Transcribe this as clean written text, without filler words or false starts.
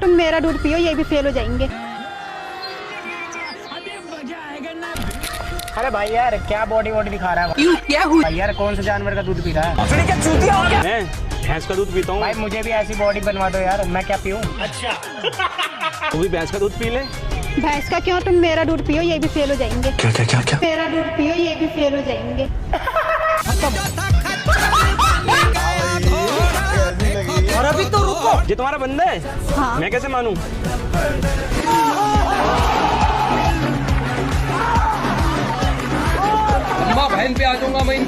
तुम मेरा दूध पियो, ये भी फेल हो जाएंगे। अरे भाई यार क्या बॉडी दिखा रहा है क्या हुआ? भाई यार, कौन सा जानवर का दूध पी रहा है? क्या चूतिया हो क्या? मैं भैंस का दूध पीता हूँ। भाई मुझे भी ऐसी बॉडी बनवा दो यार, मैं क्या पीऊँ? तू भी भैंस का दूध पी ले। भैंस का क्यों, तुम मेरा दूध पियो, ये भी फेल हो जाएंगे। क्या? मेरा दूध पियो, ये भी फेल हो जाएंगे। और अभी तो रुको। ये तुम्हारा बंदा है? हाँ। मैं कैसे मानूं? बहन पे आ जाऊंगा मैं।